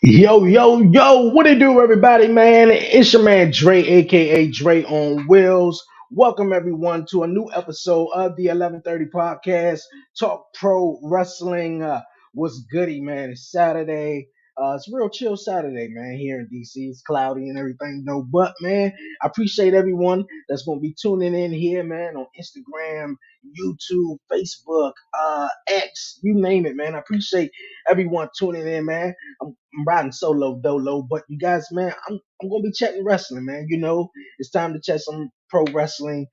Yo, yo, yo, what it do, everybody, man? It's your man Dre, aka Dre on Wheels. Welcome everyone to a new episode of the 11:30 podcast. Talk pro wrestling. What's goody, man? It's Saturday. It's a real chill Saturday, man, here in DC. It's cloudy and everything, no, but man, I appreciate everyone that's gonna be tuning in here, man, on Instagram, YouTube, Facebook, X, you name it, man. I appreciate everyone tuning in, man. I'm riding solo dolo, but you guys, man, I'm gonna be chatting wrestling, man. It's time to chat some pro wrestling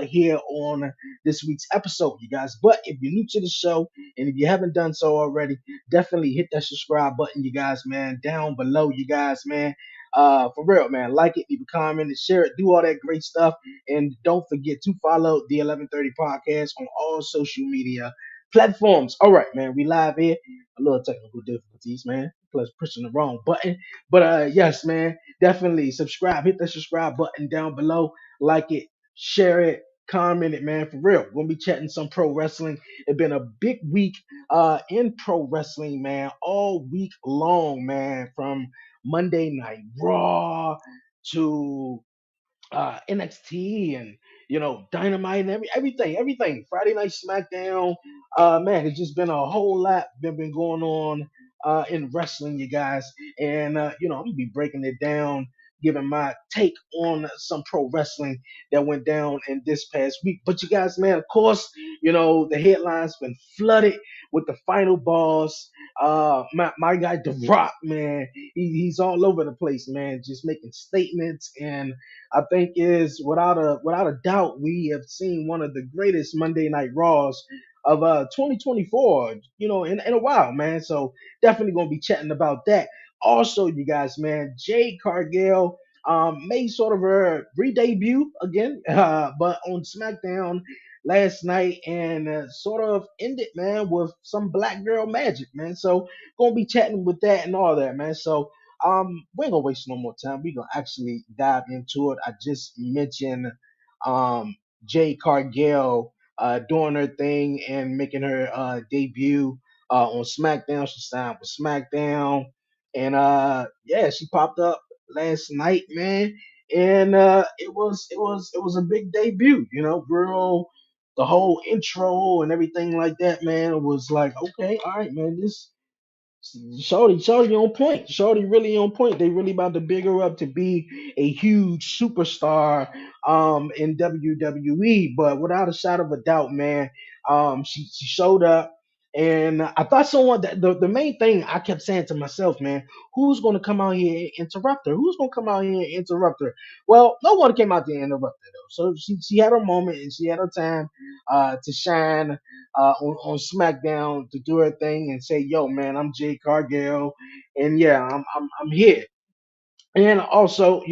here on this week's episode, you guys. But if you're new to the show and if you haven't done so already, definitely hit that subscribe button, you guys, man, down below, you guys, man. For real, man. Like it, leave a comment, and share it, do all that great stuff. And don't forget to follow the 11:30 podcast on all social media platforms. All right, man. We live here. A little technical difficulties, man. Plus pushing the wrong button. But yes, man, definitely subscribe. Hit that subscribe button down below. Like it, share it, comment it, man. For real. We're gonna be chatting some pro wrestling. It's been a big week in pro wrestling, man. All week long, man. From Monday Night Raw to NXT and Dynamite and everything. Friday Night SmackDown. Man, it's just been a whole lot been going on in wrestling, you guys. And I'm gonna be breaking it down, giving my take on some pro wrestling that went down in this past week. But you guys, man, of course, the headlines been flooded with the final boss. My guy The Rock, man, he's all over the place, man, just making statements. And I think is without a doubt we have seen one of the greatest Monday Night Raws of 2024, in a while, man. So definitely gonna be chatting about that. Also, you guys, man, Jade Cargill made sort of a re-debut again, but on SmackDown last night and sort of ended, man, with some black girl magic, man. So gonna be chatting with that and all that, man. So we ain't gonna waste no more time. We're gonna actually dive into it. I just mentioned um Jay Cargill doing her thing and making her debut on SmackDown. She signed with SmackDown. And yeah, she popped up last night, man. And it was a big debut, real the whole intro and everything like that, man, was like, okay, all right, man, this Shorty on point. Shorty really on point. They really about to big her up to be a huge superstar in WWE. But without a shadow of a doubt, man, she showed up. And I thought someone that the main thing I kept saying to myself, man, who's gonna come out here and interrupt her? Who's gonna come out here and interrupt her? Well, no one came out there and interrupt her though. So she had her moment and she had her time to shine on SmackDown to do her thing and say, "Yo, man, I'm Jay Cargill, and yeah, I'm here." And also,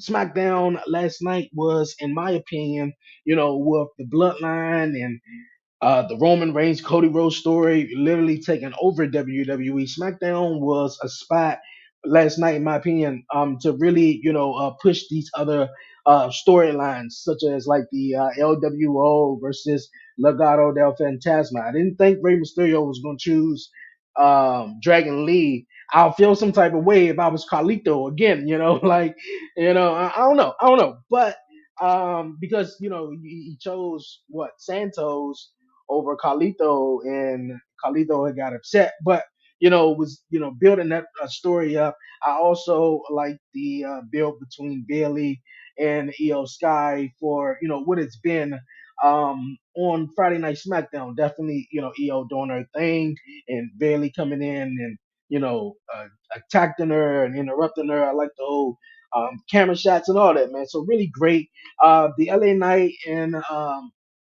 SmackDown last night was, in my opinion, with the Bloodline and the Roman Reigns Cody Rhodes story literally taking over WWE. SmackDown was a spot last night, in my opinion, to really push these other storylines, such as like the LWO versus Legado del Fantasma. I didn't think Rey Mysterio was going to choose Dragon Lee. I'll feel some type of way if I was Carlito again, like I don't know, but because he chose what Santos over Carlito, and Carlito had got upset, but was building that story up. I also like the build between Bailey and Io Sky for what it's been on Friday Night SmackDown. Definitely, Io doing her thing and Bailey coming in and attacking her and interrupting her. I like the whole camera shots and all that, man. So really great. The LA Knight and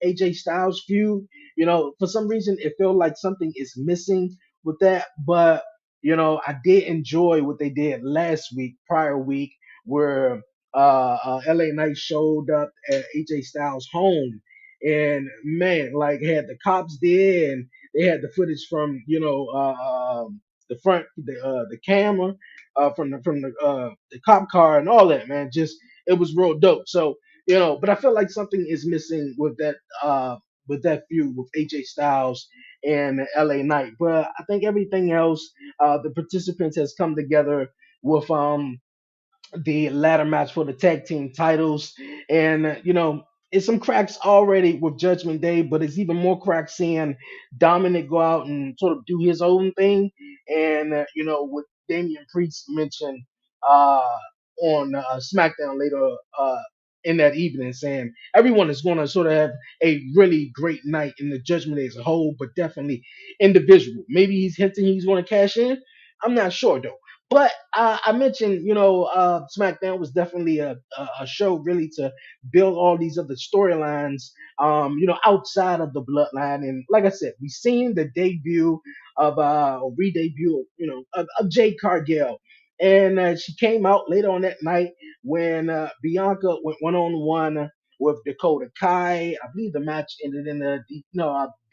AJ Styles feud, for some reason it felt like something is missing with that, but I did enjoy what they did last week, prior week, where LA Knight showed up at AJ Styles' home, and man, like had the cops there, and they had the footage from the front, the camera, from the cop car and all that, man. Just it was real dope. So but I feel like something is missing with that feud with AJ Styles and LA Knight. But I think everything else, the participants has come together with the ladder match for the tag team titles. And, it's some cracks already with Judgment Day, but it's even more cracks seeing Dominic go out and sort of do his own thing. And, what Damian Priest mentioned uh, on SmackDown later in that evening, saying everyone is going to sort of have a really great night in the Judgment Day as a whole, but definitely individual. Maybe he's hinting he's going to cash in. I'm not sure though. But I mentioned, SmackDown was definitely a show really to build all these other storylines, outside of the bloodline. And like I said, we've seen the debut of, or re-debut, of Jade Cargill. And she came out later on that night when Bianca went one-on-one with Dakota Kai. I believe the match ended in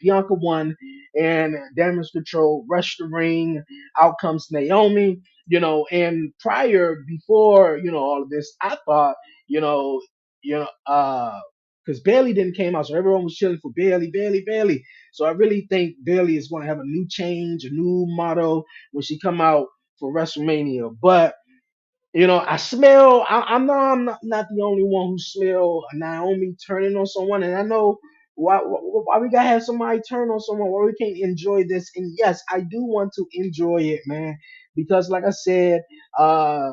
Bianca won and Damage Control rushed the ring. Out comes Naomi, and before, all of this, I thought, you know, because Bailey didn't came out, so everyone was chilling for Bailey, Bailey, Bailey. So I really think Bailey is going to have a new change, a new motto when she come out for WrestleMania. But I smell. I know I'm not the only one who smell Naomi turning on someone, and I know why we gotta have somebody turn on someone. Why we can't enjoy this? And yes, I do want to enjoy it, man, because like I said, uh,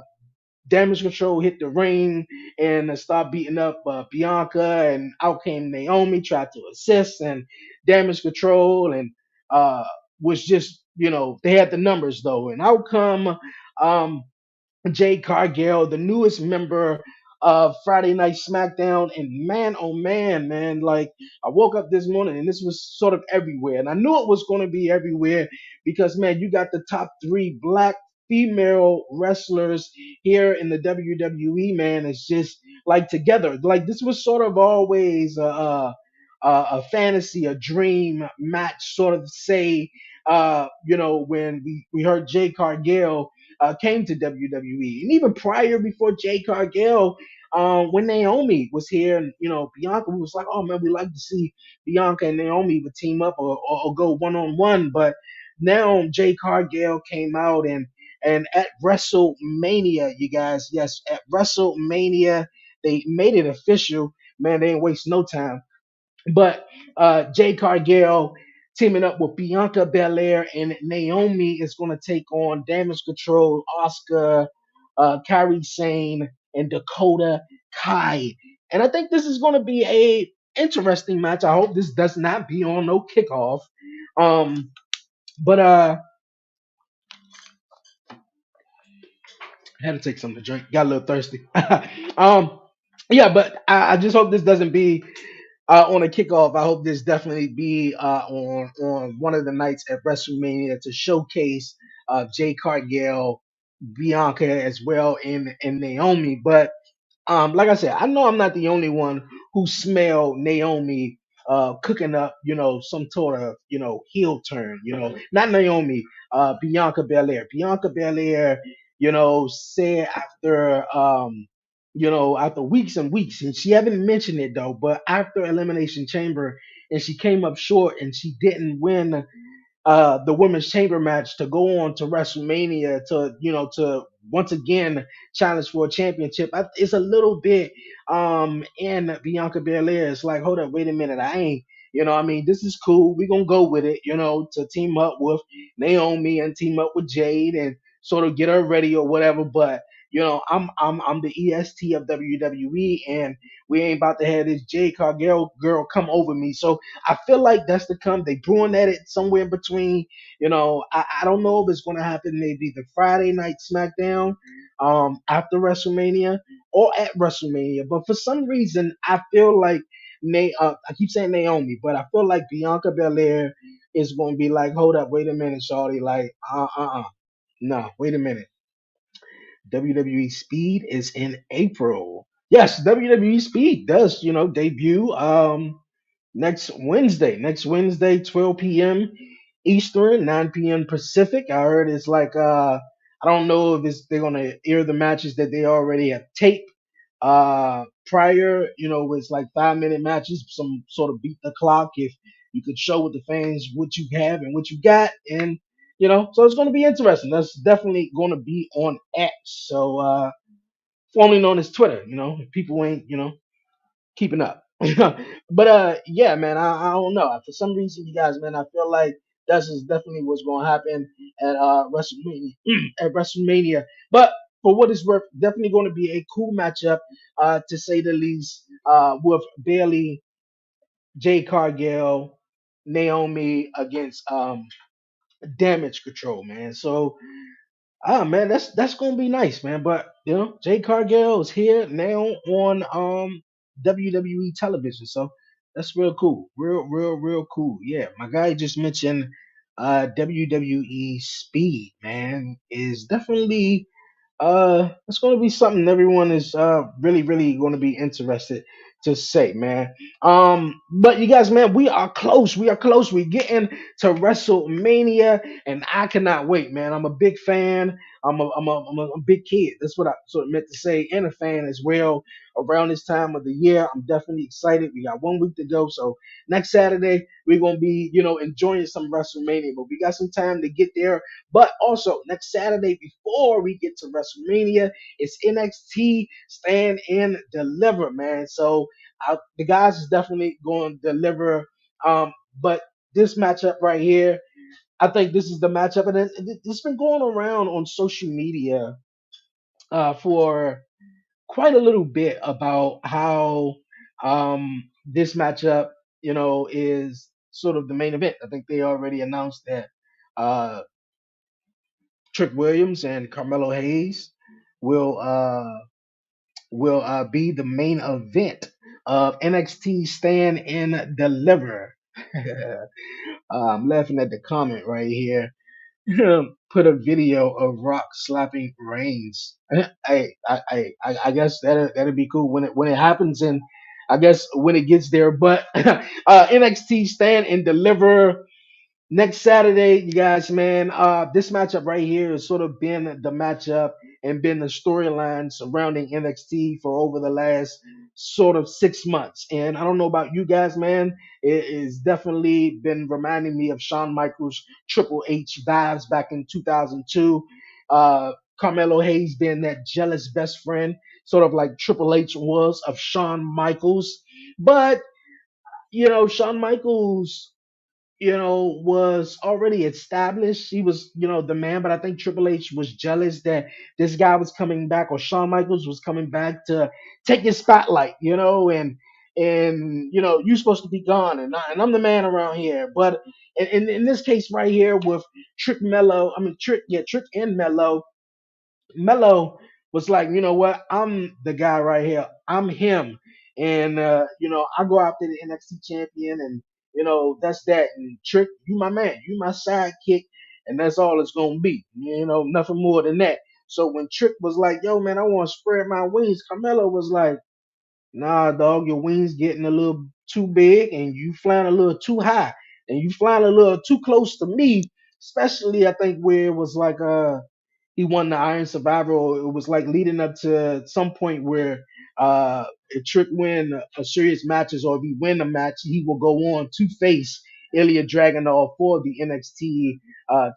Damage Control hit the ring and start beating up Bianca, and out came Naomi, tried to assist, and Damage Control, and was just they had the numbers though, and out come um Jade Cargill, the newest member of Friday Night SmackDown, and man, oh man, man, like I woke up this morning and this was sort of everywhere, and I knew it was going to be everywhere because man, you got the top three black female wrestlers here in the WWE. Man, it's just like together, like this was sort of always a fantasy, a dream match, sort of say, when we heard Jade Cargill came to WWE. And even prior, before Jade Cargill, when Naomi was here, and Bianca was like, "Oh man, we like to see Bianca and Naomi would team up or go one on one." But now Jade Cargill came out and at WrestleMania, you guys, yes, at WrestleMania, they made it official. Man, they didn't waste no time. But Jade Cargill teaming up with Bianca Belair and Naomi is going to take on Damage Control, Oscar, Kairi Sane, and Dakota Kai. And I think this is going to be a interesting match. I hope this does not be on no kickoff. But I had to take something to drink. Got a little thirsty. um, yeah, but I just hope this doesn't be on a kickoff. I hope this definitely be on one of the nights at WrestleMania to showcase Jay Cargill, Bianca as well, and Naomi. But like I said, I know I'm not the only one who smell Naomi cooking up, some sort of, heel turn, not Naomi, Bianca Belair. Bianca Belair, said after weeks and weeks, and she haven't mentioned it though, but after Elimination Chamber, and she came up short and she didn't win the women's chamber match to go on to WrestleMania to to once again challenge for a championship. It's a little bit in Bianca Belair. It's like, hold up, wait a minute, I ain't. I mean, this is cool. We're gonna go with it, to team up with Naomi and team up with Jade and sort of get her ready or whatever. But I'm the EST of WWE, and we ain't about to have this Jade Cargill girl come over me. So I feel like that's to come. They brewing at it somewhere in between. I don't know if it's going to happen maybe the Friday night SmackDown after WrestleMania or at WrestleMania. But for some reason, I feel like I keep saying Naomi, but I feel like Bianca Belair is going to be like, hold up, wait a minute, Shawty, like, no, wait a minute. WWE Speed is in April. Yes, WWE Speed does, debut. Next Wednesday, 12 p.m. Eastern, 9 p.m. Pacific. I heard it's like I don't know if they're gonna air the matches that they already have taped prior. It's like 5-minute matches, some sort of beat the clock if You could show with the fans what you have and what you got, and so it's going to be interesting. That's definitely going to be on X, so formerly known as Twitter. If people ain't keeping up. But yeah, man, I don't know. For some reason, you guys, man, I feel like that's just definitely what's going to happen at WrestleMania. At WrestleMania, but for what it's worth, definitely going to be a cool matchup, to say the least, with Bailey, Jade Cargill, Naomi against Damage Control, man. So man, that's gonna be nice, man. But Jade Cargill is here now on WWE television, so that's real cool, real cool. Yeah, my guy just mentioned WWE Speed, man, is definitely it's going to be something everyone is really going to be interested to say, man. But you guys, man, we are close. We are close. We're getting to WrestleMania, and I cannot wait, man. I'm a big fan. I'm a big kid. That's what I sort of meant to say, and a fan as well. Around this time of the year, I'm definitely excited. We got 1 week to go, so next Saturday we're gonna be, enjoying some WrestleMania. But we got some time to get there. But also next Saturday, before we get to WrestleMania, it's NXT Stand and Deliver, man. So the guys is definitely going to deliver. But this matchup right here, I think this is the matchup, and it's been going around on social media for quite a little bit about how this matchup, is sort of the main event. I think they already announced that uh, Trick Williams and Carmelo Hayes will uh, will be the main event of NXT Stand and Deliver. I'm laughing at the comment right here. Put a video of Rock slapping Reigns. I guess that'll be cool when it happens, and I guess when it gets there. But NXT Stand and Deliver next Saturday, you guys, man. This matchup right here has sort of been the matchup and been the storyline surrounding NXT for over the last sort of 6 months. And I don't know about you guys, man. It is definitely been reminding me of Shawn Michaels Triple H vibes back in 2002. Uh, Carmelo Hayes being that jealous best friend, sort of like Triple H was of Shawn Michaels. But Shawn Michaels was already established. He was, the man, but I think Triple H was jealous that this guy was coming back, or Shawn Michaels was coming back to take his spotlight, and you're supposed to be gone, and I'm the man around here. But in this case right here with Trick and Mello was like, you know what? I'm the guy right here. I'm him. And I go after the NXT champion, and that's that. And Trick, you my man, you my sidekick, and that's all it's gonna be. Nothing more than that. So when Trick was like, yo man, I want to spread my wings, Carmelo was like, nah, dog, your wings getting a little too big, and you flying a little too high, and you flying a little too close to me. Especially, I think where it was like he won the Iron Survivor, or it was like leading up to some point where if Trick win a serious matches, or if he win a match, he will go on to face Ilya Dragunov for the NXT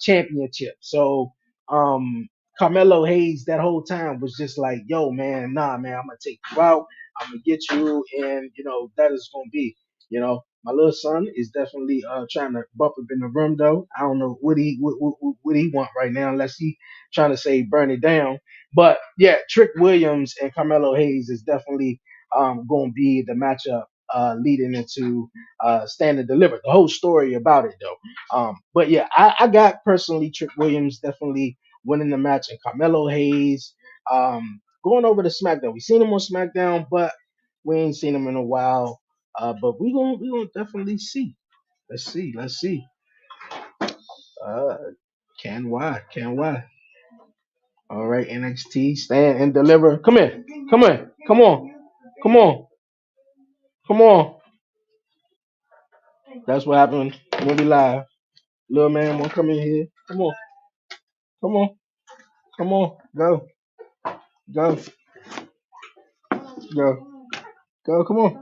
championship. So um Carmelo Hayes that whole time was just like, yo man, nah man, I'm gonna take you out, I'm gonna get you, and that is gonna be, my little son is definitely trying to bump up in the room though. I don't know what he want right now, unless he trying to say burn it down. But yeah, Trick Williams and Carmelo Hayes is definitely going to be the matchup leading into Stand and Deliver. The whole story about it though. But yeah, I got personally Trick Williams definitely winning the match, and Carmelo Hayes going over to SmackDown. We seen him on SmackDown, but we ain't seen him in a while. But we gonna definitely see. Let's see. Uh, can why? All right, NXT, stand and deliver. Come in. Come in. Come on. Come on. Come on. That's what happened when we live. Little man wanna come in here. Come on. Come on. Come on. Go. Go. Go. Go. Come on.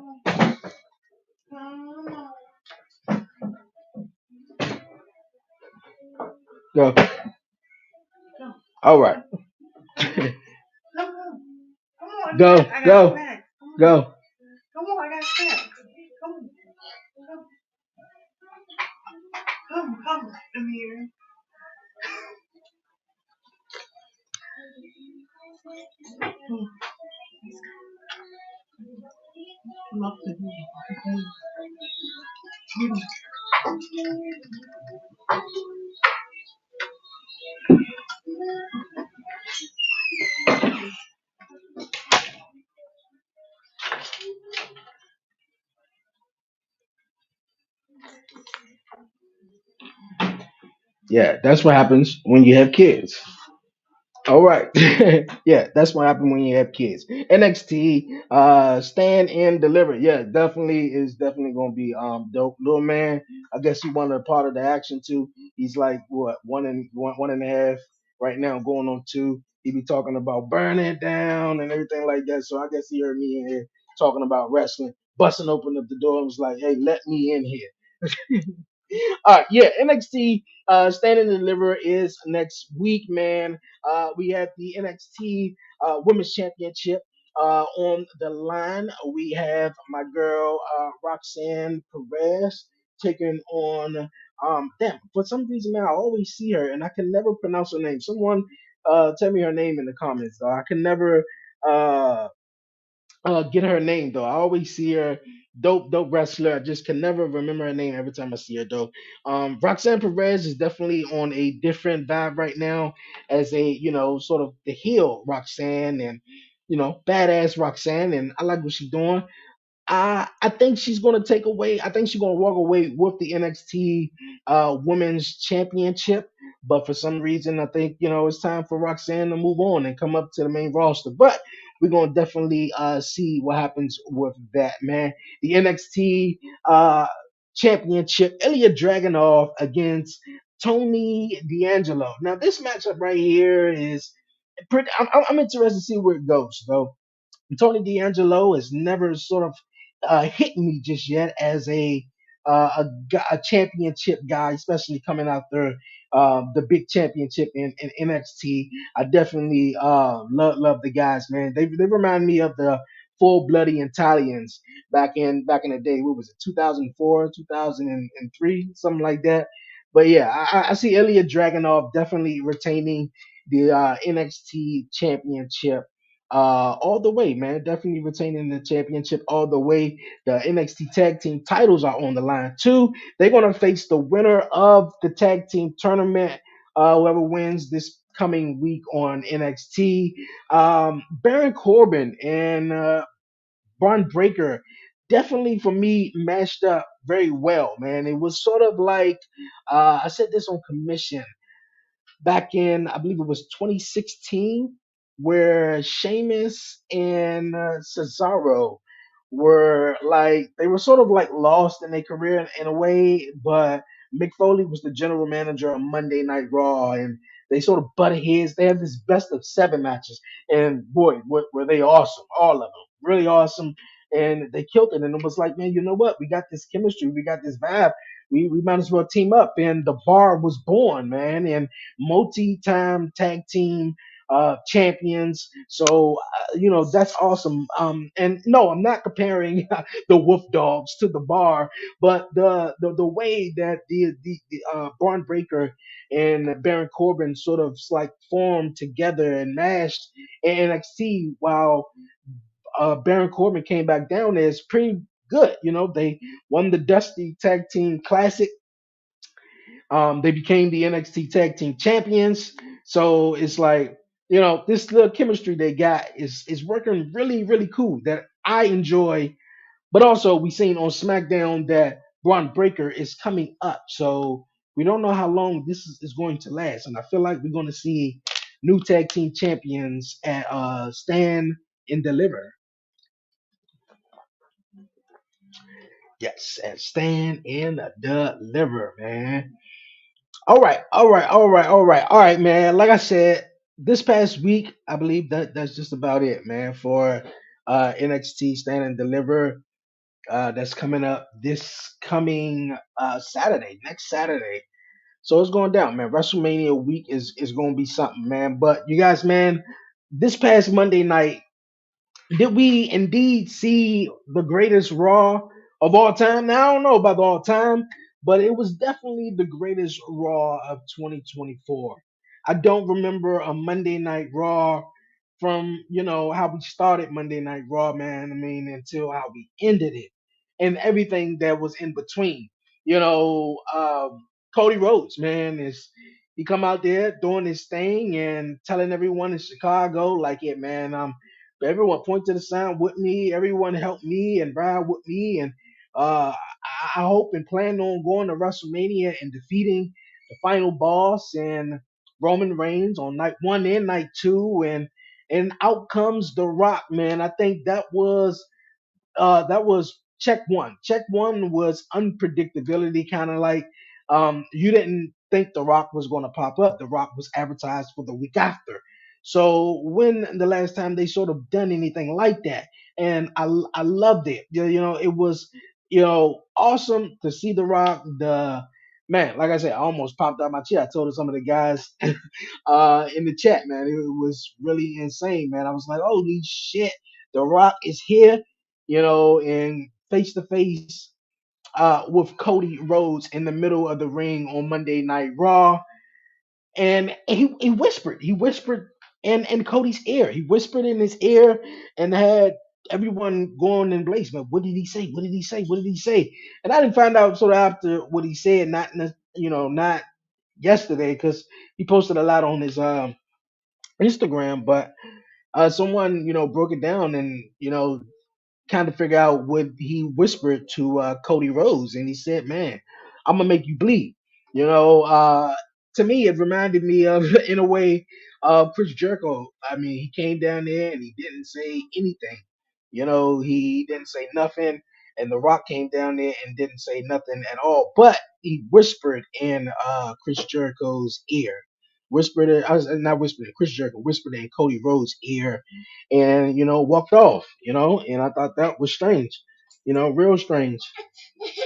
Go. All right. Go. Go. Go. Yeah, that's what happens when you have kids. All right. Yeah, that's what happened when you have kids. NXT, stand and deliver. Yeah, definitely is definitely gonna be dope. Little man, I guess he wanted a part of the action too. He's like what one and a half right now, going on two. He be talking about burn it down and everything like that. So I guess he heard me in here talking about wrestling, busting open up the door and was like, hey, let me in here. Yeah, NXT Stand and Deliver is next week, man. We have the NXT Women's Championship on the line. We have my girl Roxanne Perez taking on damn. For some reason now I always see her and I can never pronounce her name. Someone tell me her name in the comments though. I can never uh get her name though. I always see her dope wrestler. I just can never remember her name every time I see her though. Roxanne Perez is definitely on a different vibe right now as a sort of the heel Roxanne and badass Roxanne, and I like what she's doing. I think she's going to take away. I think she's going to walk away with the NXT Women's Championship. But for some reason, I think it's time for Roxanne to move on and come up to the main roster. But we're going to definitely see what happens with that, man. The NXT Championship, Ilya Dragunov against Tony D'Angelo. Now this matchup right here is pretty. I'm interested to see where it goes, though. Tony D'Angelo has never sort of hit me just yet as a championship guy, especially coming out there the big championship in NXT. I definitely love the guys, man. They remind me of the full bloody Italians back in the day. What was it, 2004, 2003, something like that. But yeah, I see Ilya Dragunov definitely retaining the NXT championship all the way, man. Definitely retaining the championship all the way. The NXT tag team titles are on the line too. They're gonna face the winner of the tag team tournament. Whoever wins this coming week on NXT. Baron Corbin and Braun Breaker definitely for me matched up very well, man. It was sort of like I said this on commission back in, I believe it was 2016, where Sheamus and Cesaro were like, they were sort of like lost in their career in a way, but Mick Foley was the general manager on Monday Night Raw, and they sort of butted heads. They had this best of seven matches, and boy, were they awesome, all of them, really awesome. And they killed it, and it was like, man, you know what? We got this chemistry, we got this vibe. We might as well team up, and the bar was born, man. And multi-time tag team champions. So that's awesome. And no, I'm not comparing the Wolf Dogs to the Bar, but the way that the Braun Breaker and Baron Corbin sort of like formed together and mashed in NXT while Baron Corbin came back down is pretty good. They won the Dusty Tag Team Classic. They became the NXT Tag Team Champions. So it's like, this little chemistry they got is working really cool that I enjoy. But also we seen on SmackDown that Braun Breaker is coming up. So we don't know how long this is going to last. And I feel like we're going to see new tag team champions at Stand and Deliver. Yes, at Stand and Deliver, man. All right, man. Like I said, this past week, I believe that's just about it, man, for NXT Stand and Deliver. That's coming up this coming Saturday, next Saturday. So it's going down, man. WrestleMania week is going to be something, man. But you guys, man, this past Monday night, did we indeed see the greatest Raw of all time? Now I don't know about the all time, but it was definitely the greatest Raw of 2024. I don't remember a Monday Night Raw from how we started Monday Night Raw, man. I mean, until how we ended it, and everything that was in between. You know, Cody Rhodes, man, is he come out there doing his thing and telling everyone in Chicago, like, yeah, man, everyone point to the sign with me. Everyone help me and ride with me. And I hope and plan on going to WrestleMania and defeating the final boss and Roman Reigns on night one and night two. And out comes The Rock, man. I think that was check one. Check one was unpredictability, kind of like you didn't think The Rock was going to pop up. The Rock was advertised for the week after. So when the last time they sort of done anything like that, and I loved it. It was awesome to see The Rock. The man, like I said, I almost popped out my chair. I told some of the guys in the chat, man, it was really insane, man. I was like, holy shit, The Rock is here, and face to face with Cody Rhodes in the middle of the ring on Monday Night Raw. And he whispered in Cody's ear. He whispered in his ear and had everyone going in place. Man, what did he say? What did he say? What did he say? And I didn't find out sort of after what he said, not yesterday, because he posted a lot on his Instagram, but someone broke it down and kind of figure out what he whispered to Cody Rhodes, and he said, "Man, I'm gonna make you bleed." You know, uh, to me, it reminded me of, in a way, Chris Jericho. I mean, he came down there and he didn't say anything. He didn't say nothing, and The Rock came down there and didn't say nothing at all. But he whispered in Chris Jericho's ear. I was not whispered in Chris Jericho, whispered in Cody Rhodes' ear, and walked off. And I thought that was strange. Real strange.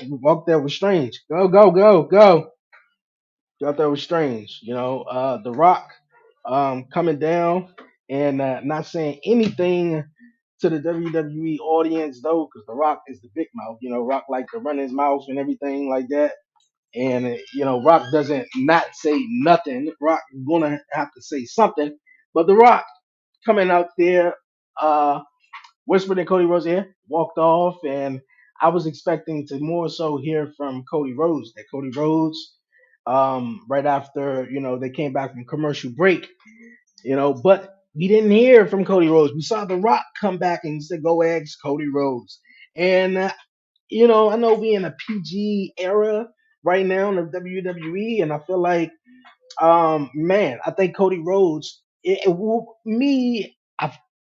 Walked there was strange. Go, go, go, go. Thought that was strange. The Rock coming down and not saying anything to the WWE audience though, because The Rock is the big mouth. Rock like to run his mouth and everything like that. And Rock doesn't not say nothing. Rock gonna have to say something. But The Rock coming out there, whispered in Cody Rhodes' ear, walked off, and I was expecting to more so hear from Cody Rhodes. That Cody Rhodes, right after they came back from commercial break, but we didn't hear from Cody Rhodes. We saw The Rock come back and he said, "Go ask Cody Rhodes." And I know we in a PG era right now in the WWE, and I feel like man, I think Cody Rhodes. Me,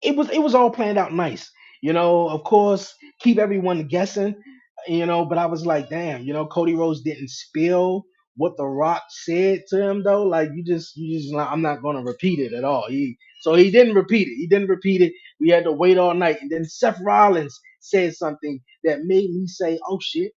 it was all planned out nice. Of course, keep everyone guessing. But I was like, damn, Cody Rhodes didn't spill what The Rock said to him though. Like you just, like, I'm not gonna repeat it at all. So he didn't repeat it. He didn't repeat it. We had to wait all night, and then Seth Rollins said something that made me say, oh shit.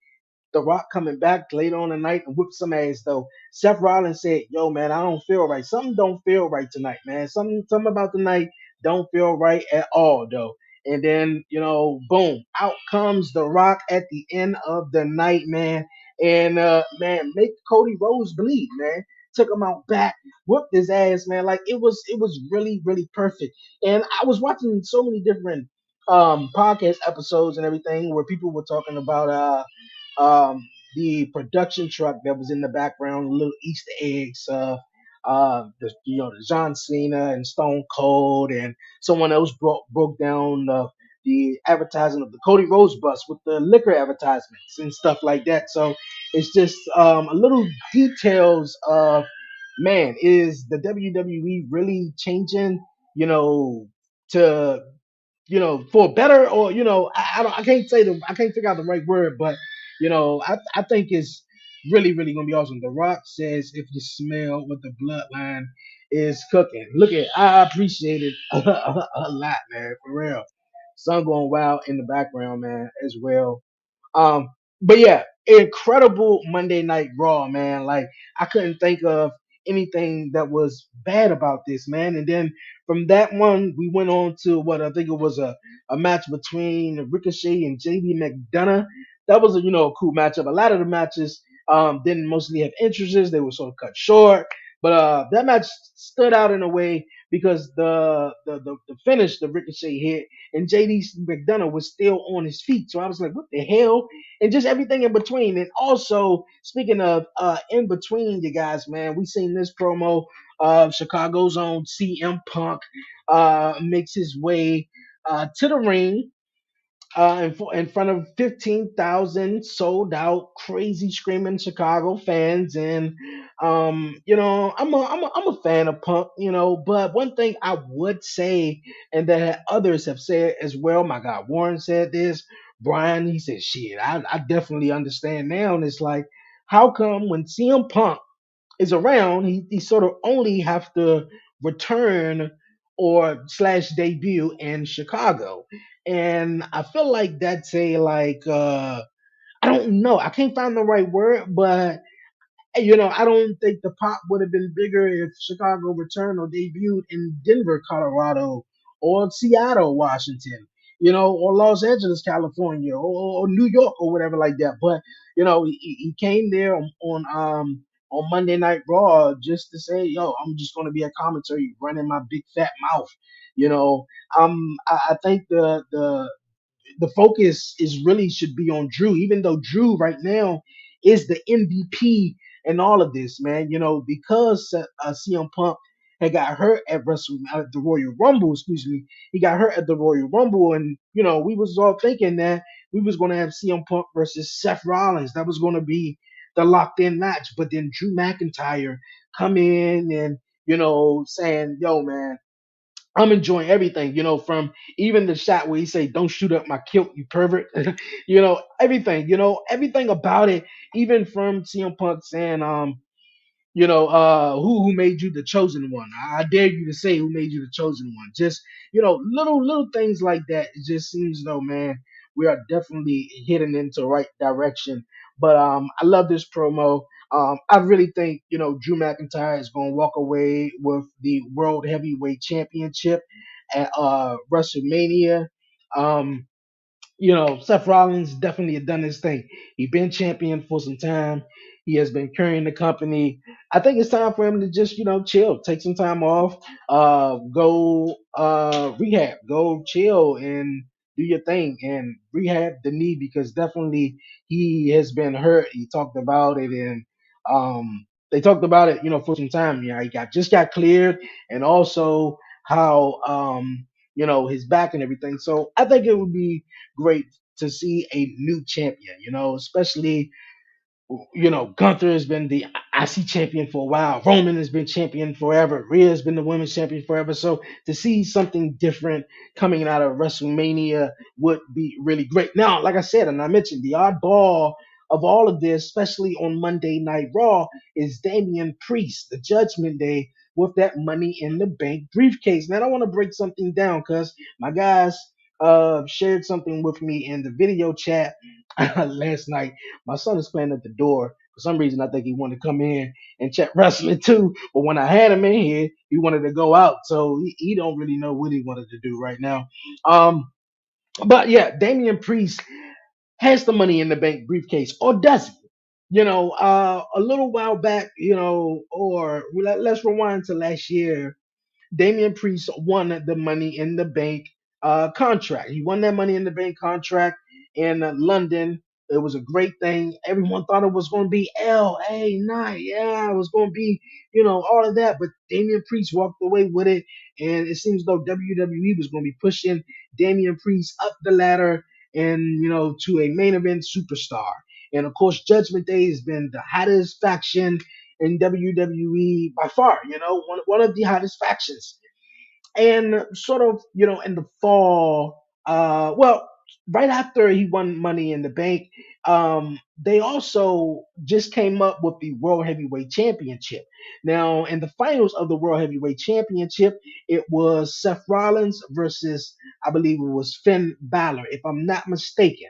The Rock coming back later on the night and whip some ass though. Seth Rollins said, "Yo, man, I don't feel right. Something don't feel right tonight, man. Something about the night don't feel right at all, though." And then boom, out comes The Rock at the end of the night, man. And man, make Cody Rhodes bleed, man. Took him out back, whooped his ass, man. Like it was really really perfect. And I was watching so many different podcast episodes and everything where people were talking about um, the production truck that was in the background, little Easter eggs, the John Cena and Stone Cold, and someone else broke down the advertising of the Cody Rhodes bus with the liquor advertisements and stuff like that. So it's just a little details of, man, is the WWE really changing? To for better, or I can't say I can't figure out the right word, but I think it's really really gonna be awesome. The Rock says, "If you smell what the bloodline is cooking." Look at, I appreciate it a lot, man, for real. Sun going wild in the background, man, as well. Um, but yeah. incredible Monday Night Raw, man. Like I couldn't think of anything that was bad about this, man. And then from that one, we went on to what I think it was a match between Ricochet and JD McDonough. That was a cool matchup. A lot of the matches didn't mostly have entrances; they were sort of cut short. But that match stood out in a way because the finish, the Ricochet hit, and JD McDonough was still on his feet. So I was like, what the hell? And just everything in between. And also, speaking of in between, you guys, man, we seen this promo. Chicago's own CM Punk makes his way to the ring in front of 15,000 sold out, crazy screaming Chicago fans. And, I'm a fan of Punk, but one thing I would say, and that others have said as well, my God, Warren said this, Brian, he said, shit, I definitely understand now. And it's like, how come when CM Punk is around, he sort of only have to return or slash debut in Chicago. And I feel like that's a like I don't know. I can't find the right word, but I don't think the pop would have been bigger if Chicago returned or debuted in Denver, Colorado, or Seattle, Washington, or Los Angeles, California, or New York, or whatever like that. But he came there on Monday Night Raw just to say, "Yo, I'm just going to be a commentary, running my big fat mouth." You know, I think the focus is really should be on Drew, even though Drew right now is the MVP in all of this, man. Because CM Punk had got hurt at the Royal Rumble, excuse me, he got hurt at the Royal Rumble, and we was all thinking that we was going to have CM Punk versus Seth Rollins. That was going to be the locked in match, but then Drew McIntyre come in and saying, "Yo, man." I'm enjoying everything, from even the shot where he say, "Don't shoot up my kilt, you pervert." Everything, everything about it, even from CM Punk saying, who made you the chosen one? I dare you to say who made you the chosen one. Just, little things like that. It just seems though, man, we are definitely heading into the right direction. But I love this promo. I really think, Drew McIntyre is gonna walk away with the World Heavyweight Championship at WrestleMania. Um, Seth Rollins definitely had done his thing. He's been champion for some time. He has been carrying the company. I think it's time for him to just, chill, take some time off, go rehab, go chill and do your thing and rehab the knee because definitely he has been hurt. He talked about it and they talked about it, for some time. He got cleared and also how his back and everything. So I think it would be great to see a new champion, especially Gunther has been the IC champion for a while. Roman has been champion forever. Rhea has been the women's champion forever. So to see something different coming out of WrestleMania would be really great. Now, like I said, and I mentioned, the oddball of all of this, especially on Monday Night Raw, is Damian Priest, the Judgment Day, with that Money in the Bank briefcase. Now, I want to break something down because my guys shared something with me in the video chat last night. My son is playing at the door. For some reason, I think he wanted to come in and check wrestling too. But when I had him in here, he wanted to go out. So he don't really know what he wanted to do right now. Um, but yeah, Damian Priest has the Money in the Bank briefcase, or does he? A little while back, let's rewind to last year. Damian Priest won the Money in the Bank contract. He won that Money in the Bank contract in London. It was a great thing. Everyone thought it was going to be LA night. Yeah, it was going to be, all of that. But Damian Priest walked away with it. And it seems though WWE was going to be pushing Damian Priest up the ladder and, to a main event superstar. And of course, Judgment Day has been the hottest faction in WWE by far, one of the hottest factions. And sort of, in the fall, right after he won Money in the Bank, they also just came up with the World Heavyweight Championship. Now, in the finals of the World Heavyweight Championship, it was Seth Rollins versus, I believe it was Finn Balor, if I'm not mistaken.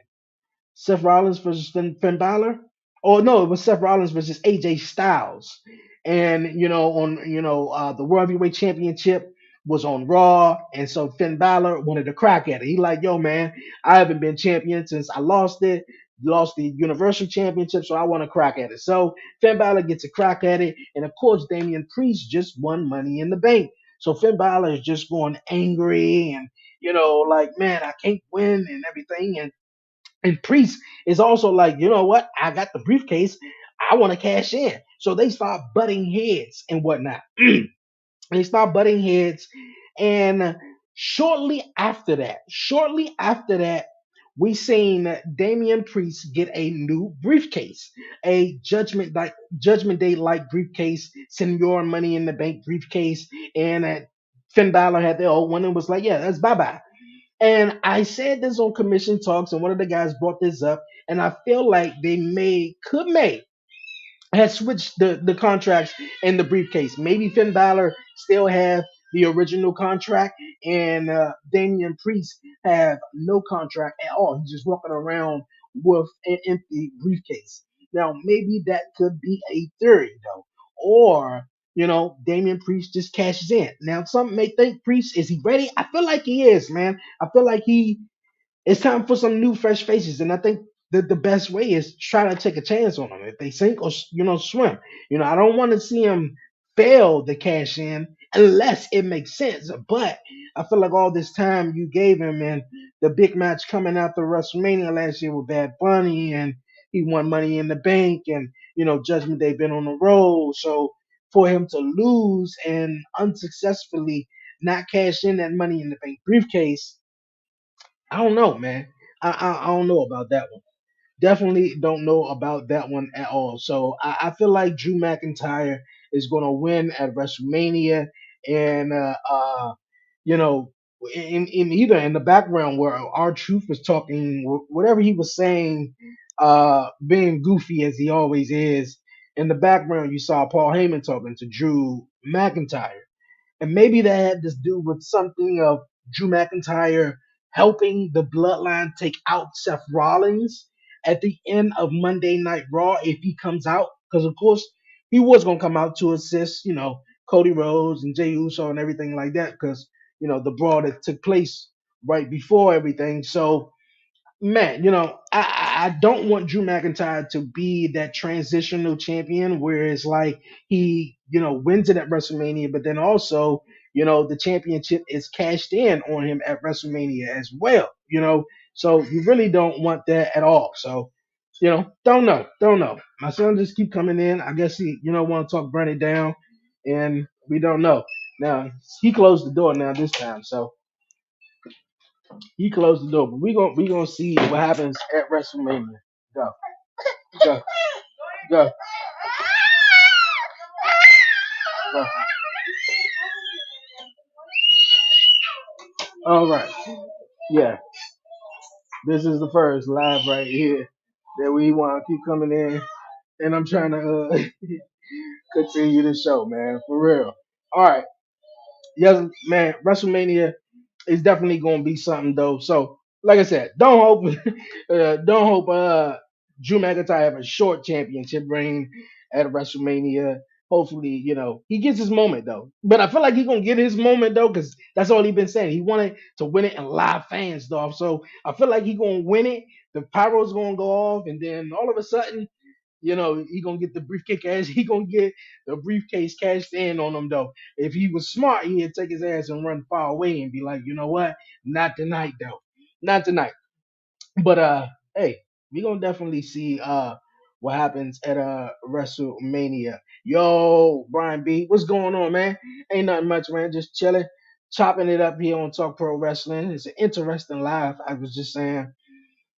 Seth Rollins versus Finn Balor. Oh no, it was Seth Rollins versus AJ Styles. And the World Heavyweight Championship was on Raw, and so Finn Balor wanted to crack at it. He like, yo man, I haven't been champion since I lost the Universal Championship, so I want to crack at it. So Finn Balor gets a crack at it, and of course Damian Priest just won Money in the Bank. So Finn Balor is just going angry and like, man, I can't win and everything. And Priest is also like, you know what? I got the briefcase. I want to cash in. So they start butting heads and whatnot. They start butting heads. And shortly after that, we seen Damian Priest get a new briefcase, a Judgment Day like briefcase, Senior Money in the Bank briefcase, and Finn Balor had the old one and was like, yeah, that's bye bye. And I said this on commission talks, and one of the guys brought this up, and I feel like they could make had switched the contracts in the briefcase. Maybe Finn Balor still have the original contract, and Damian Priest have no contract at all. He's just walking around with an empty briefcase. Now, maybe that could be a theory, though. Or, Damian Priest just cashes in. Now, some may think Priest, is he ready? I feel like he is, man. I feel like it's time for some new, fresh faces, and I think the best way is try to take a chance on them. If they sink or swim, I don't want to see them fail to cash in unless it makes sense. But I feel like all this time you gave him and the big match coming after WrestleMania last year with Bad Bunny, and he won Money in the Bank, and Judgment Day been on the road, so for him to lose and unsuccessfully not cash in that Money in the Bank briefcase, I don't know, man. I don't know about that one. Definitely don't know about that one at all. So I feel like Drew McIntyre is going to win at WrestleMania, and you know, in either in the background where our Truth was talking, whatever he was saying, being goofy as he always is. In the background, you saw Paul Heyman talking to Drew McIntyre. And maybe that had to do with something of Drew McIntyre helping the bloodline take out Seth Rollins at the end of Monday Night Raw if he comes out. Because, of course, he was going to come out to assist, Cody Rhodes and Jey Uso and everything like that. Because, the brawl that took place right before everything. So, man, I don't want Drew McIntyre to be that transitional champion where it's like he, wins it at WrestleMania, but then also, the championship is cashed in on him at WrestleMania as well, So you really don't want that at all. So, don't know. My son just keep coming in. I guess he, want to talk Bernie down, and we don't know. Now he closed the door now this time, so he closed the door, but we gonna see what happens at WrestleMania. Go, go, go, go. All right, yeah. This is the first live right here that we want to keep coming in, and I'm trying to continue the show, man, for real. All right, yes, man. WrestleMania is definitely going to be something though. So, like I said, don't hope, don't hope Drew McIntyre have a short championship reign at WrestleMania. Hopefully, he gets his moment though. But I feel like he's gonna get his moment though, because that's all he's been saying. He wanted to win it and live fans though. So I feel like he's gonna win it. The pyro's gonna go off, and then all of a sudden, he gonna get the briefcase cash. He gonna get the briefcase cashed in on him though. If he was smart, he'd take his ass and run far away and be like, you know what? Not tonight though. Not tonight. But hey, we gonna definitely see what happens at WrestleMania. Yo, Brian B, what's going on, man? Ain't nothing much, man. Just chilling, chopping it up here on Talk Pro Wrestling. It's an interesting live. I was just saying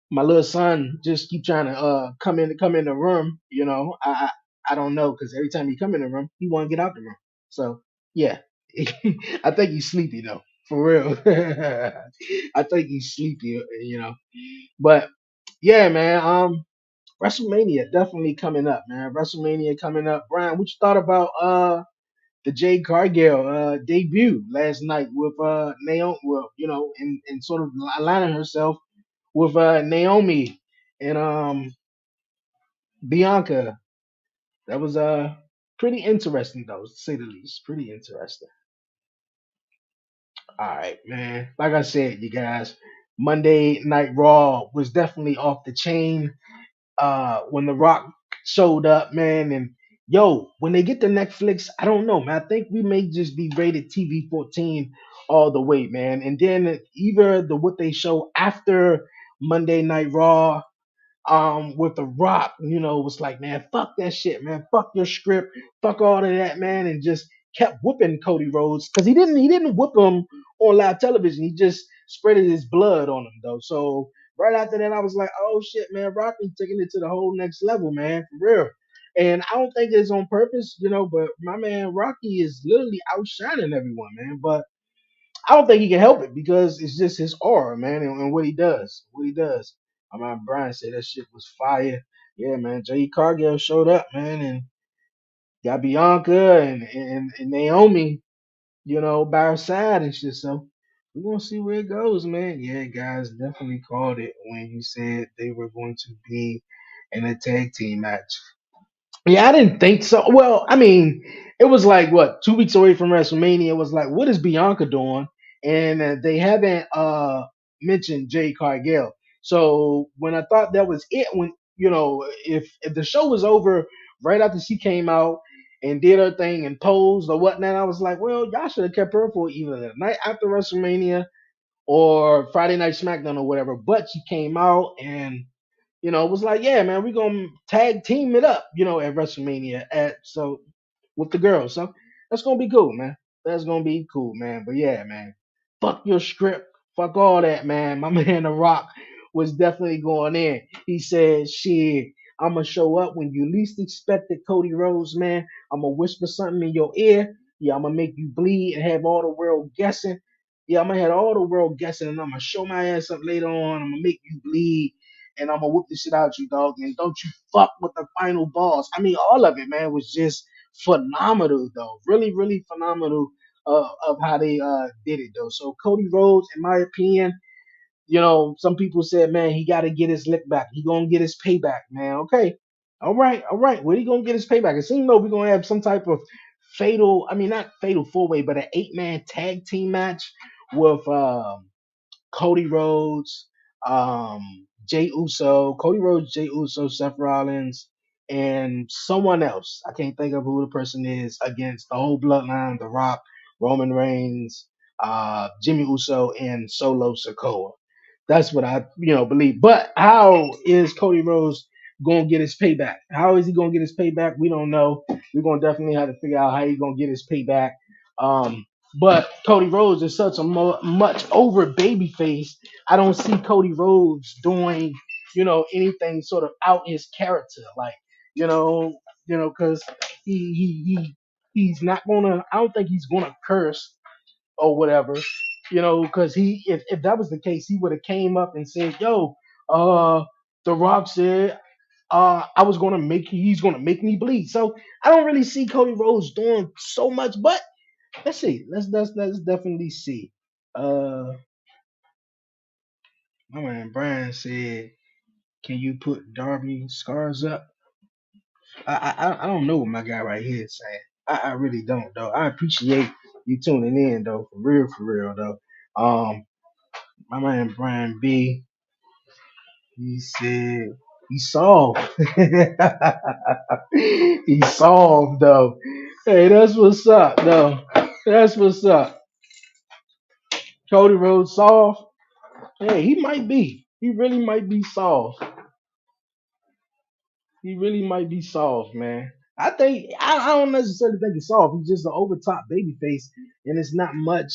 my little son just keep trying to come in the room. I don't know, because every time he come in the room, he want to get out the room. So yeah, I think he's sleepy though, for real. I think he's sleepy, But yeah, man. WrestleMania definitely coming up, man. WrestleMania coming up. Brian, what you thought about the Jade Cargill debut last night with Naomi, well, and sort of aligning herself with Naomi. and Bianca. That was pretty interesting though, to say the least. Pretty interesting. All right, man. Like I said, you guys, Monday Night Raw was definitely off the chain. When The Rock showed up, man, and yo, when they get to Netflix, I don't know, man. I think we may just be rated TV 14 all the way, man. And then either the what they show after Monday Night Raw with the Rock, was like, man, fuck that shit, man, fuck your script, fuck all of that, man, and just kept whooping Cody Rhodes because he didn't whoop him on live television. He just spreaded his blood on him though. So right after that, I was like, oh shit, man, Rocky taking it to the whole next level, man, for real. And I don't think it's on purpose, but my man Rocky is literally outshining everyone, man. But I don't think he can help it because it's just his aura, man, and what he does. What he does. My man Brian said that shit was fire. Yeah, man. Jade Cargill showed up, man, and got Bianca and Naomi, by her side and shit. So we're gonna see where it goes, man. Yeah, guys, definitely called it when he said they were going to be in a tag team match. Yeah, I didn't think so. Well, I mean, it was like what 2 weeks away from WrestleMania. It was like, what is Bianca doing? And they haven't mentioned Jay Cargill. So when I thought that was it, when if the show was over right after she came out and did her thing and posed or whatnot, I was like, well, y'all should have kept her for either the night after WrestleMania or Friday Night SmackDown or whatever. But she came out and it was like, yeah, man, we're gonna tag team it up, at WrestleMania with the girls. So that's gonna be cool, man. That's gonna be cool, man. But yeah, man, fuck your script, fuck all that, man. My man The Rock was definitely going in. He said, shit, I'm gonna show up when you least expect it, Cody Rhodes, man. I'm gonna whisper something in your ear. Yeah, I'm gonna make you bleed and have all the world guessing. Yeah, I'm gonna have all the world guessing, and I'm gonna show my ass up later on. I'm gonna make you bleed, and I'm gonna whoop the shit out you, dog. And don't you fuck with the final boss. I mean, all of it, man, was just phenomenal, though. Really, really phenomenal of how they did it, though. So Cody Rhodes, in my opinion, some people said, man, he got to get his lick back. He gonna get his payback, man. Okay, all right, all right. Where he gonna get his payback? It seems though we're gonna have some type of fatal. I mean, not fatal four way, but an 8-man tag team match with Cody Rhodes, Jay Uso, Cody Rhodes, Jay Uso, Seth Rollins, and someone else. I can't think of who the person is against the whole bloodline, The Rock, Roman Reigns, Jimmy Uso, and Solo Sikoa. That's what I, believe. But how is Cody Rhodes gonna get his payback? How is he gonna get his payback? We don't know. We're gonna definitely have to figure out how he's gonna get his payback. Um, but Cody Rhodes is such a much over baby face. I don't see Cody Rhodes doing, anything sort of out his character, like, because he's not gonna. I don't think he's gonna curse or whatever, because if that was the case, he would have came up and said, "Yo, uh, The Rock said." He's gonna make me bleed. So I don't really see Cody Rhodes doing so much, but let's see. Let's definitely see. Uh, my man Brian said, "Can you put Darby scars up?" I don't know what my guy right here is saying. I really don't though. I appreciate you tuning in though, for real though. My man Brian B. He said he solved. He solved though. Hey, that's what's up though. That's what's up. Cody Rhodes soft. Hey, he might be. He really might be soft. He really might be soft, man. I don't necessarily think he's soft. He's just an over top baby face, and it's not much.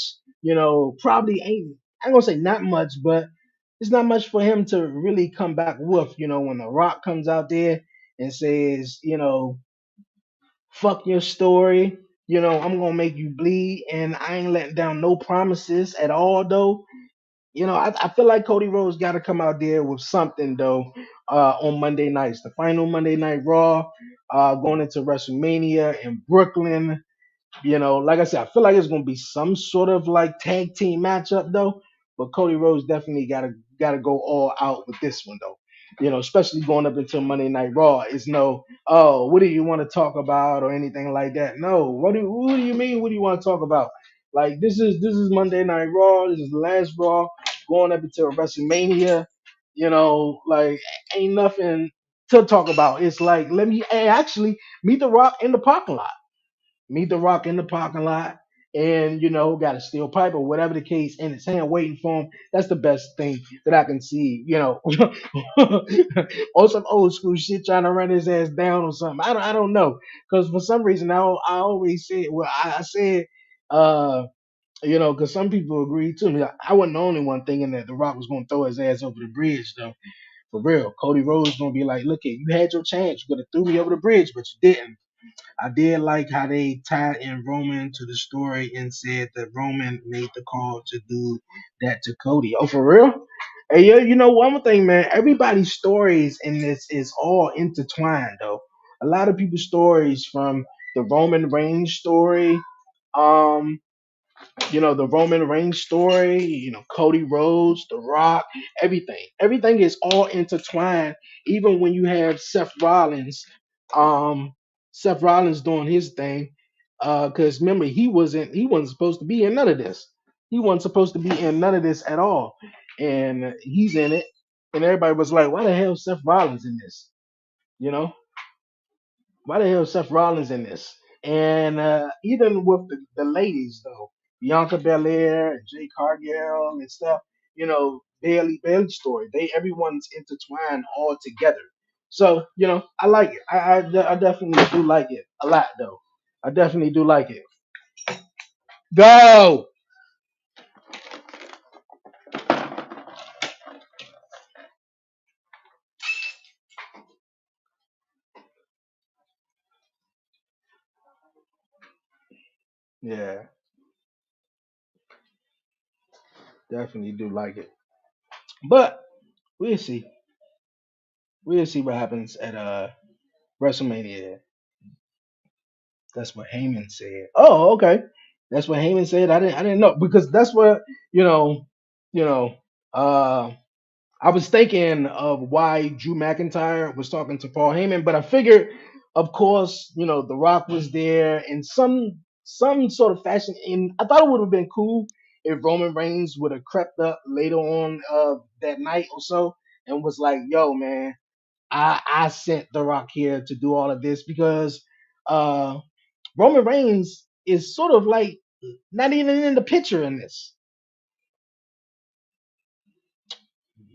Probably ain't. I'm gonna say not much, but it's not much for him to really come back with. When The Rock comes out there and says, fuck your story. I'm gonna make you bleed, and I ain't letting down no promises at all, though. I feel like Cody Rhodes got to come out there with something though on Monday nights, the final Monday Night Raw, going into WrestleMania in Brooklyn. Like I said, I feel like it's gonna be some sort of like tag team matchup though. But Cody Rhodes definitely gotta go all out with this one though. especially going up into Monday Night Raw, is no, oh, what do you want to talk about or anything like that? No, what do you mean? What do you want to talk about? Like this is Monday Night Raw. This is the last Raw going up into WrestleMania. Like ain't nothing to talk about. It's like let me actually meet the Rock in the parking lot. Meet the Rock in the parking lot, and got a steel pipe or whatever the case in his hand, waiting for him. That's the best thing that I can see. Or some old school shit trying to run his ass down or something. I don't know, because for some reason I always said, well, I said, uh. Because some people agree too. I wasn't the only one thinking that The Rock was going to throw his ass over the bridge, though. For real, Cody Rhodes going to be like, "Look, you had your chance. You could have threw me over the bridge, but you didn't." I did like how they tied in Roman to the story and said that Roman made the call to do that to Cody. Oh, for real? Hey, yeah, one more thing, man. Everybody's stories in this is all intertwined, though. A lot of people's stories, from the Roman Reigns story, um, the Roman Reigns story, Cody Rhodes, The Rock, everything. Everything is all intertwined. Even when you have um, Seth Rollins doing his thing, because remember he wasn't supposed to be in none of this. He wasn't supposed to be in none of this at all, and he's in it. And everybody was like, "Why the hell is Seth Rollins in this?" You know, why the hell is Seth Rollins in this? And even with the ladies though, Bianca Belair and Jade Cargill and stuff, Bailey story, everyone's intertwined all together. So I like it. I definitely do like it a lot though. I definitely do like it. Go. Yeah, definitely do like it. But we'll see. We'll see what happens at WrestleMania. That's what Heyman said. Oh, okay. That's what Heyman said. I didn't know, because that's what you know. You know. Uh, I was thinking of why Drew McIntyre was talking to Paul Heyman, but I figured, of course, The Rock was there in some sort of fashion. And I thought it would have been cool if Roman Reigns would have crept up later on that night or so and was like, "Yo, man, I sent The Rock here to do all of this because." Uh, Roman Reigns is sort of like not even in the picture in this.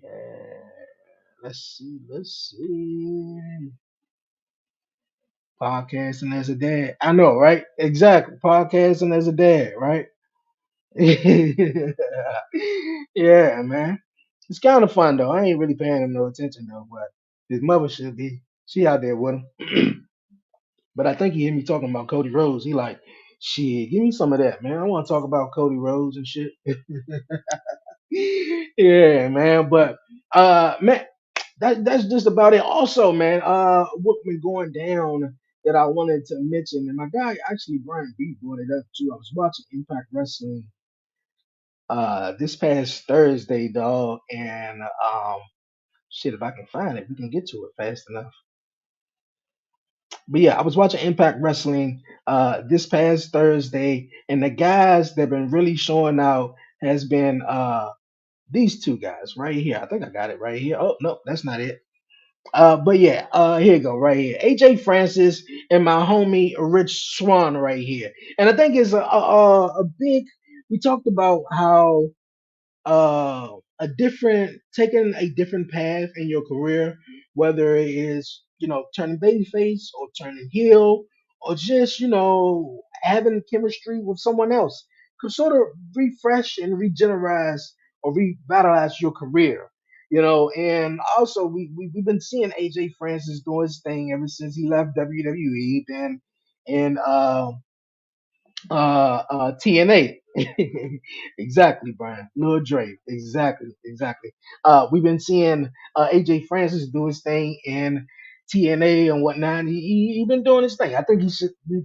Yeah, let's see, let's see. Podcasting as a dad. I know, right? Exactly. Podcasting as a dad, right? Yeah, man. It's kind of fun though. I ain't really paying him no attention though, but his mother should be. She out there with him. But I think he hear me talking about Cody Rhodes. He like, shit, give me some of that, man. I want to talk about Cody Rhodes and shit. Yeah, man. But man, that's just about it. Also, man, what been going down that I wanted to mention, and my guy actually Brian B brought it up too. I was watching Impact Wrestling this past Thursday, dog, and shit, if I can find it, we can get to it fast enough. But yeah, I was watching Impact Wrestling this past Thursday, and the guys that been really showing out has been these two guys right here. I think I got it right here. Oh no, that's not it. But yeah, here you go, right here. AJ Francis and my homie Rich Swan right here. And I think it's a big. We talked about how taking a different path in your career, whether it is turning babyface or turning heel, or just having chemistry with someone else, could sort of refresh and regenerate or revitalize your career. And also we've been seeing AJ Francis doing his thing ever since he left WWE. Then and TNA. Exactly, Brian. Lil Dre. Exactly, exactly. We've been seeing AJ Francis do his thing in TNA and whatnot. He been doing his thing. I think he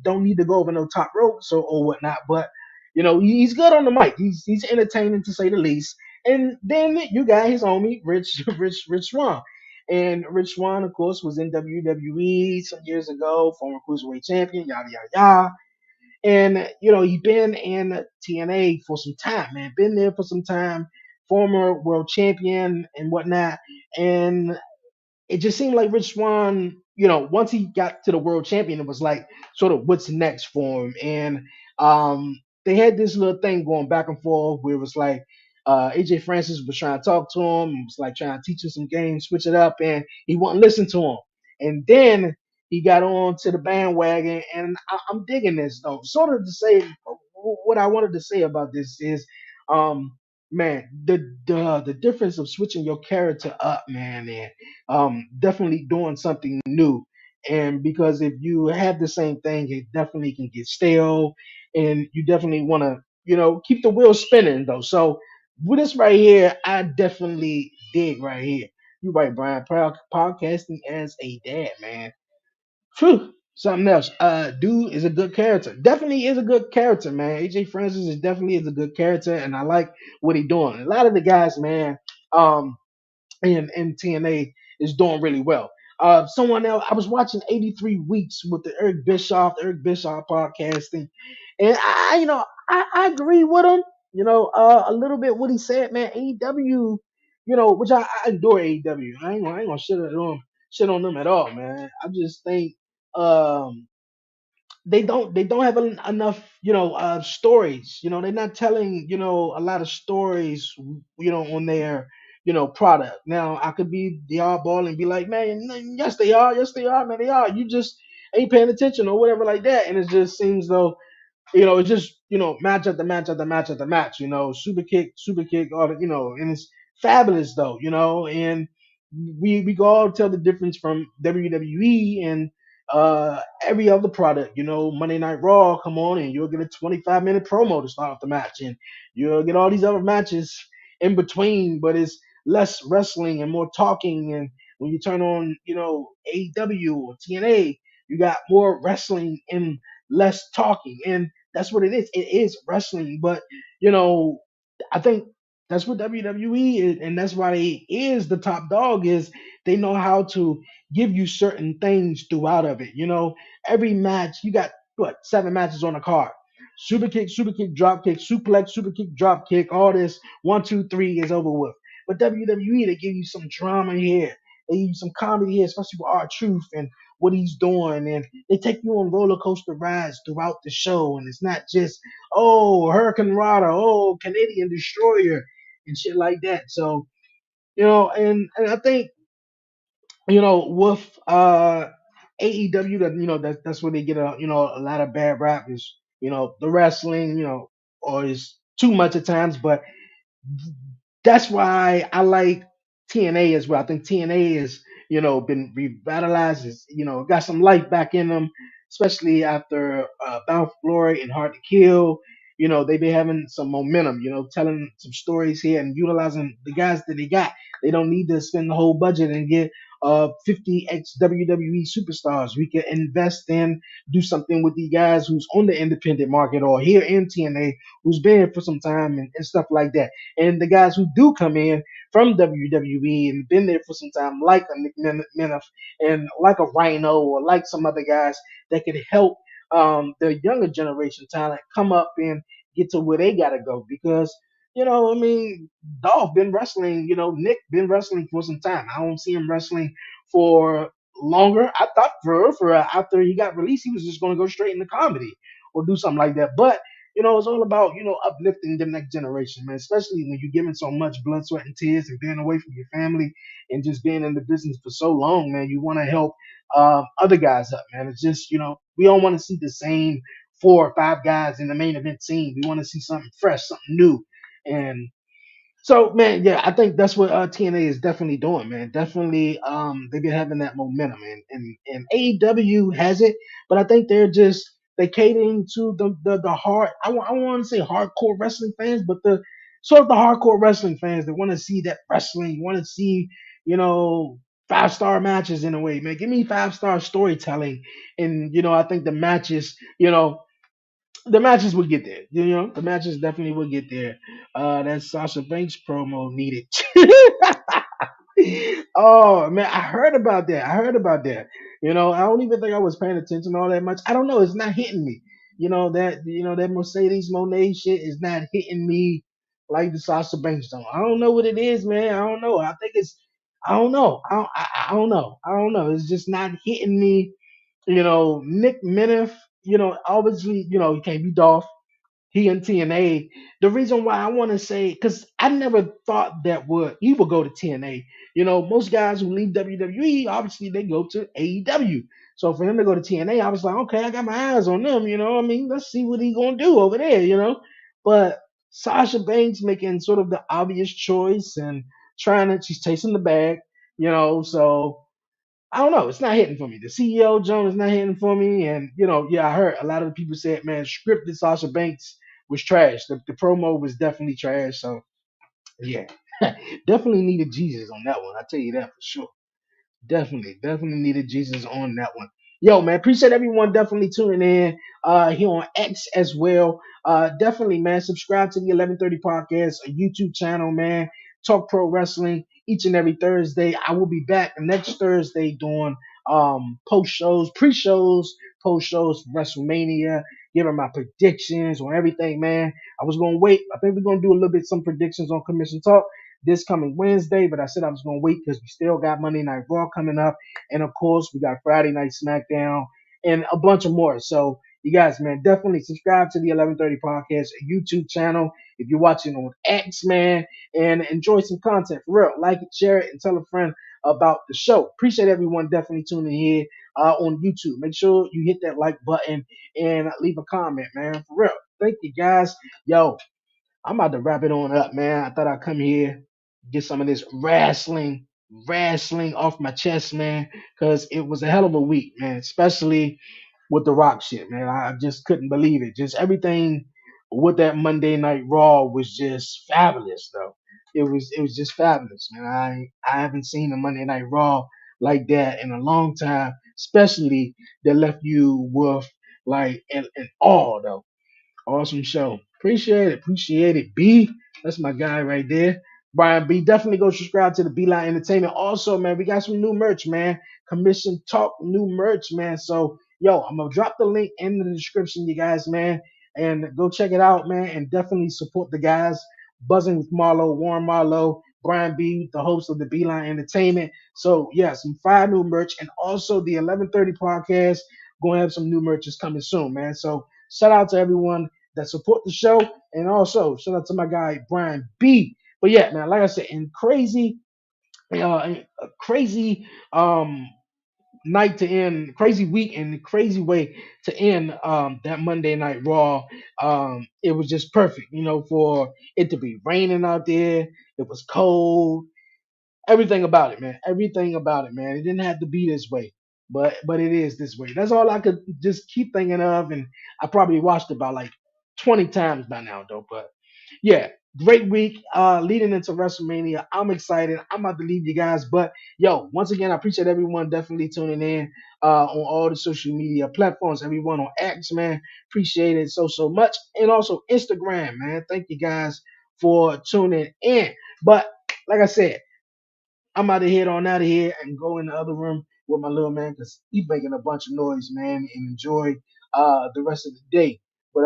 don't need to go over no top ropes or whatnot, but he's good on the mic. He's entertaining to say the least. And then you got his homie Rich Swan. And Rich Swan, of course, was in WWE some years ago, former cruiserweight champion, yada yada yada. And he been in TNA for some time, man. Been there for some time, former world champion and whatnot. And it just seemed like Rich Swan, once he got to the world champion, it was like sort of what's next for him. And they had this little thing going back and forth where it was like AJ Francis was trying to talk to him, was like trying to teach him some games, switch it up, and he wouldn't listen to him. And then he got on to the bandwagon, and I'm digging this though. Sort of to say what I wanted to say about this is, um, man, the difference of switching your character up, man, and definitely doing something new. And because if you have the same thing, it definitely can get stale, and you definitely want to, keep the wheel spinning though. So with this right here, I definitely dig right here. You're right, Brian. Podcasting as a dad, man. Phew, something else. Dude is a good character. Definitely is a good character, man. AJ Francis is definitely is a good character, and I like what he doing. A lot of the guys, man. In TNA is doing really well. Someone else, I was watching 83 Weeks with the Eric Bischoff podcasting, and I agree with him. A little bit what he said, man. AEW, which I adore AEW. I ain't gonna shit on them at all, man. I just think um they don't have enough stories. They're not telling a lot of stories on their product. Now I could be the oddball and be like, man, yes they are, man, they are. You just ain't paying attention or whatever like that, and it just seems though it's just match after match after match after match. Super kick, all the and it's fabulous though. And we can all tell the difference from WWE and every other product. Monday Night Raw, come on, and you'll get a 25-minute promo to start off the match, and you'll get all these other matches in between, but it's less wrestling and more talking. And when you turn on, AEW or TNA, you got more wrestling and less talking. And that's what it is. It is wrestling, but I think that's what WWE is, and that's why they is the top dog. Is they know how to give you certain things throughout of it. Every match you got what 7 matches on the card. Super kick, drop kick, suplex, super kick, drop kick. All this 1, 2, 3 is over with. But WWE, they give you some drama here. They give you some comedy here, especially with our truth and what he's doing, and they take you on roller coaster rides throughout the show, and it's not just Hurricane Rada, Canadian Destroyer, and shit like that. So and I think with AEW, that that's where they get a lot of bad rap is the wrestling, or is too much at times, but that's why I like TNA as well. I think TNA is, been revitalized, is, got some life back in them, especially after Bound for Glory and Hard to Kill. They've been having some momentum, telling some stories here and utilizing the guys that they got. They don't need to spend the whole budget and get 50 ex WWE superstars. We can invest in, do something with the guys who's on the independent market or here in TNA who's been here for some time and stuff like that. And the guys who do come in from WWE and been there for some time, like a Nick Minoff and like a Rhino or like some other guys that could help the younger generation talent come up and get to where they gotta go. Because I mean, Dolph been wrestling. Nick been wrestling for some time. I don't see him wrestling for longer. I thought for after he got released, he was just going to go straight into comedy or do something like that. But it's all about, uplifting the next generation, man, especially when you're giving so much blood, sweat, and tears and being away from your family and just being in the business for so long, man. You want to help other guys up, man. It's just, we don't want to see the same 4 or 5 guys in the main event scene. We want to see something fresh, something new. And so, man, yeah, I think that's what TNA is definitely doing, man. Definitely, they've been having that momentum, and AEW has it, but I think they catering to the hard. I want to say hardcore wrestling fans, but the sort of the hardcore wrestling fans that want to see that wrestling, want to see you know 5-star matches in a way, man. Give me 5-star storytelling, and I think the matches will get there. The matches definitely will get there. That Sasha Banks promo needed. Oh man, I heard about that. I heard about that. I don't even think I was paying attention all that much. I don't know. It's not hitting me. That Mercedes Monet shit is not hitting me like the Sasha Banks song. I don't know what it is, man. I don't know. I think it's. I don't know. I don't know. I don't know. It's just not hitting me. Nick Minoff. Obviously, he can't be Dolph. He in TNA. The reason why I want to say, because I never thought that he would go to TNA. Most guys who leave WWE, obviously they go to AEW. So for him to go to TNA, I was like, okay, I got my eyes on them. I mean, let's see what he gonna do over there. But Sasha Banks making sort of the obvious choice and she's chasing the bag. So I don't know. It's not hitting for me. The CEO Joan is not hitting for me. And, yeah, I heard a lot of the people said, man, scripted Sasha Banks was trash. The promo was definitely trash. So, yeah, definitely needed Jesus on that one. I tell you that for sure. Definitely needed Jesus on that one. Yo, man, appreciate everyone definitely tuning in here on X as well. Definitely, man, subscribe to the 11:30 podcast, a YouTube channel, man. Talk pro wrestling each and every Thursday. I will be back next Thursday doing post shows, pre shows, post shows for WrestleMania, giving my predictions on everything, man. I was gonna wait. I think we're gonna do a little bit some predictions on Commission Talk this coming Wednesday, but I said I was going to wait because we still got Monday Night Raw coming up. And of course, we got Friday Night SmackDown and a bunch of more. So, you guys, man, definitely subscribe to the 11:30 podcast YouTube channel if you're watching on X, man, and enjoy some content for real. Like it, share it, and tell a friend about the show. Appreciate everyone definitely tuning in here on YouTube. Make sure you hit that like button and leave a comment, man, for real. Thank you, guys. Yo, I'm about to wrap it on up, man. I thought I'd come here, get some of this wrestling off my chest, man, because it was a hell of a week, man, especially with the Rock shit, man. I just couldn't believe it. Just everything with that Monday Night Raw was just fabulous, though. It was just fabulous, man. I haven't seen a Monday Night Raw like that in a long time, especially that left you with like an awe, though. Awesome show. Appreciate it. Appreciate it. B. That's my guy right there. Brian B. Definitely go subscribe to the Beeline Entertainment. Also, man, we got some new merch, man. Commission Talk new merch, man. So, yo, I'm gonna drop the link in the description, you guys, man. And go check it out, man. And definitely support the guys. Buzzing with Marlowe, Warren Marlowe, Brian B., the host of the Beeline Entertainment. So, yeah, some fire new merch. And also the 11:30 podcast. Gonna have some new merches coming soon, man. So shout out to everyone that support the show. And also, shout out to my guy, Brian B. But yeah, man, like I said, a crazy night to end, crazy week, and crazy way to end that Monday Night Raw. It was just perfect, for it to be raining out there. It was cold, everything about it, man. Everything about it, man. It didn't have to be this way, but it is this way. That's all I could just keep thinking of, and I probably watched it about like 20 times by now, though. But yeah, great week leading into WrestleMania. I'm excited. I'm about to leave you guys, but yo, once again, I appreciate everyone definitely tuning in on all the social media platforms. Everyone on X, man, appreciate it so much, and also Instagram, man. Thank you guys for tuning in. But like I said. I'm about to head on out of here and go in the other room with my little man because he's making a bunch of noise, man, and enjoy the rest of the day. But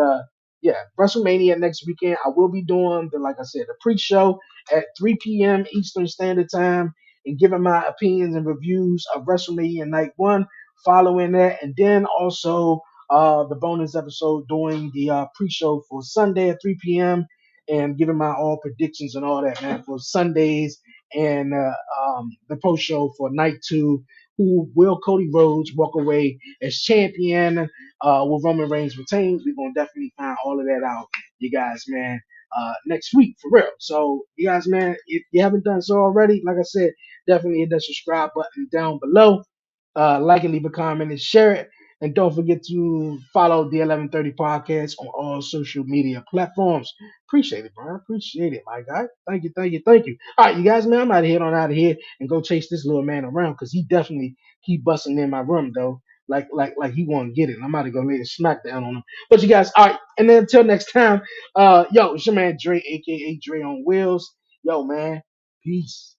yeah, WrestleMania next weekend. I will be doing like I said, the pre-show at 3 p.m. Eastern Standard Time and giving my opinions and reviews of WrestleMania Night One. Following that, and then also the bonus episode doing the pre-show for Sunday at 3 p.m. and giving my all predictions and all that, man, for Sundays and the post show for night two. Who will Cody Rhodes walk away as champion? Will Roman Reigns retain? We're gonna definitely find all of that out, you guys, man. Next week for real. So, you guys, man, if you haven't done so already, like I said, definitely hit that subscribe button down below. Like and leave a comment and share it. And don't forget to follow the 11:30 podcast on all social media platforms. Appreciate it, bro. Appreciate it, my guy. Thank you. All right, you guys, man, I'm out of here on out of here and go chase this little man around because he definitely keep busting in my room though. Like he won't get it. I'm about to go lay a smack down on him. But you guys, all right, and then until next time, yo, it's your man Dre, aka Dre on Wheels. Yo, man, peace.